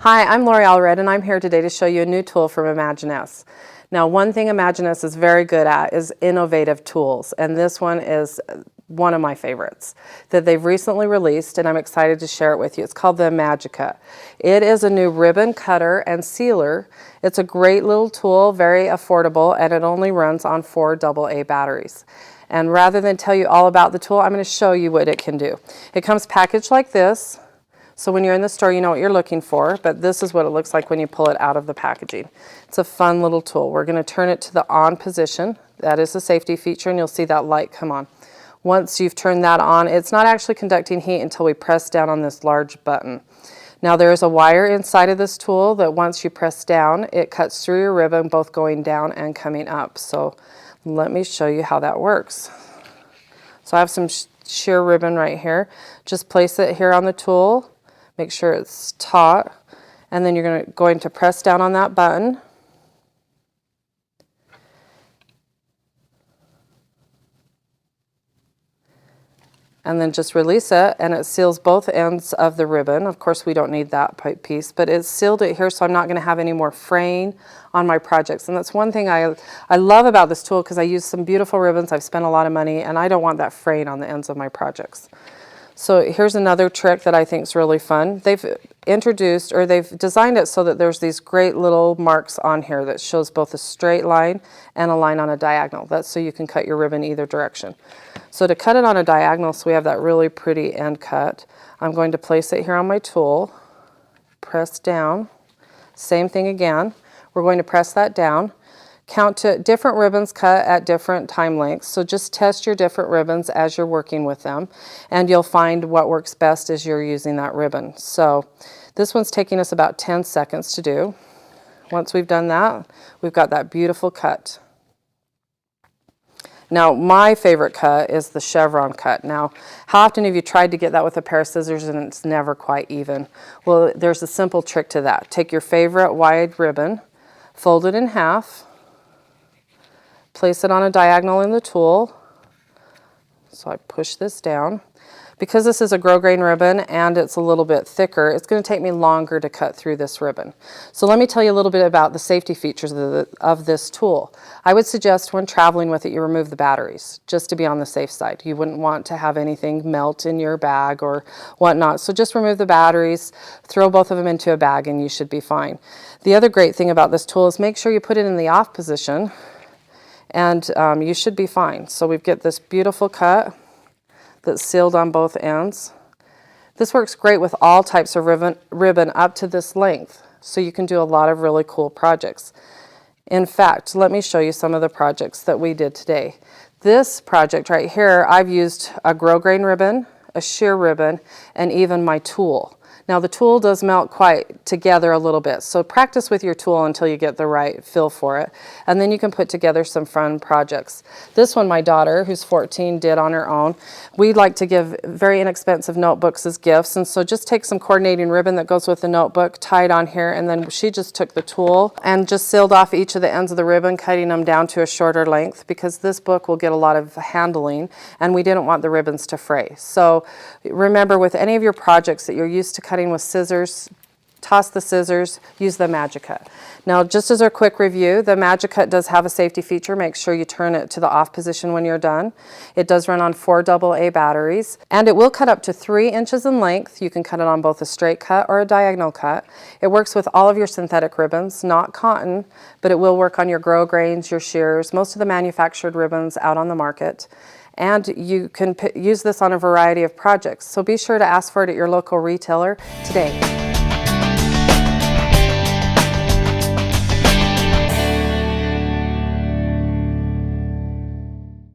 Hi, I'm Lori Allred, and I'm here today to show you a new tool from i-magicut. Now, one thing i-magicut is very good at is innovative tools, and this one is one of my favorites that they've recently released, and I'm excited to share it with you. It's called the i-magicut. It is a new ribbon cutter and sealer. It's a great little tool, very affordable, and it only runs on 4 AA batteries. And rather than tell you all about the tool, I'm going to show you what it can do. It comes packaged like this. So when you're in the store, you know what you're looking for, but this is what it looks like when you pull it out of the packaging. It's a fun little tool. We're going to turn it to the on position. That is a safety feature, and you'll see that light come on. Once you've turned that on, it's not actually conducting heat until we press down on this large button. Now there is a wire inside of this tool that once you press down, it cuts through your ribbon, both going down and coming up. So let me show you how that works. So I have some sheer ribbon right here. Just place it here on the tool. Make sure it's taut, and then you're going to press down on that button. And then just release it, and it seals both ends of the ribbon. Of course, we don't need that piece, but it's sealed it here, so I'm not going to have any more fraying on my projects. And that's one thing I love about this tool, because I use some beautiful ribbons. I've spent a lot of money, and I don't want that fraying on the ends of my projects. So here's another trick that I think is really fun. They've introduced, or they've designed it so that there's these great little marks on here that shows both a straight line and a line on a diagonal. That's so you can cut your ribbon either direction. So to cut it on a diagonal, so we have that really pretty end cut, I'm going to place it here on my tool, press down, same thing again. We're going to press that down. Count to different ribbons cut at different time lengths, so just test your different ribbons as you're working with them, and you'll find what works best as you're using that ribbon. So this one's taking us about 10 seconds to do. Once we've done that, we've got that beautiful cut. Now, my favorite cut is the chevron cut. Now, how often have you tried to get that with a pair of scissors and it's never quite even? Well, there's a simple trick to that. Take your favorite wide ribbon, fold it in half, place it on a diagonal in the tool. So I push this down. Because this is a grosgrain ribbon and it's a little bit thicker, it's going to take me longer to cut through this ribbon. So let me tell you a little bit about the safety features of this tool. I would suggest when traveling with it, you remove the batteries, just to be on the safe side. You wouldn't want to have anything melt in your bag or whatnot. So just remove the batteries, throw both of them into a bag, and you should be fine. The other great thing about this tool is make sure you put it in the off position, and you should be fine. So we've got this beautiful cut that's sealed on both ends. This works great with all types of ribbon up to this length, so you can do a lot of really cool projects. In fact, let me show you some of the projects that we did today. This project right here, I've used a grosgrain ribbon, a sheer ribbon, and even my tool. Now the tool does melt quite together a little bit, so practice with your tool until you get the right feel for it, and then you can put together some fun projects. This one my daughter, who's 14, did on her own. We like to give very inexpensive notebooks as gifts, and so just take some coordinating ribbon that goes with the notebook, tie it on here, and then she just took the tool and just sealed off each of the ends of the ribbon, cutting them down to a shorter length, because this book will get a lot of handling, and we didn't want the ribbons to fray. So remember, with any of your projects that you're used to cutting with scissors, toss the scissors, use the i-magicut. Now, just as a quick review, the i-magicut does have a safety feature. Make sure you turn it to the off position when you're done. It does run on 4 AA batteries, and it will cut up to 3 inches in length. You can cut it on both a straight cut or a diagonal cut. It works with all of your synthetic ribbons, not cotton, but it will work on your grosgrains, your shears, most of the manufactured ribbons out on the market. And you can use this on a variety of projects. So be sure to ask for it at your local retailer today.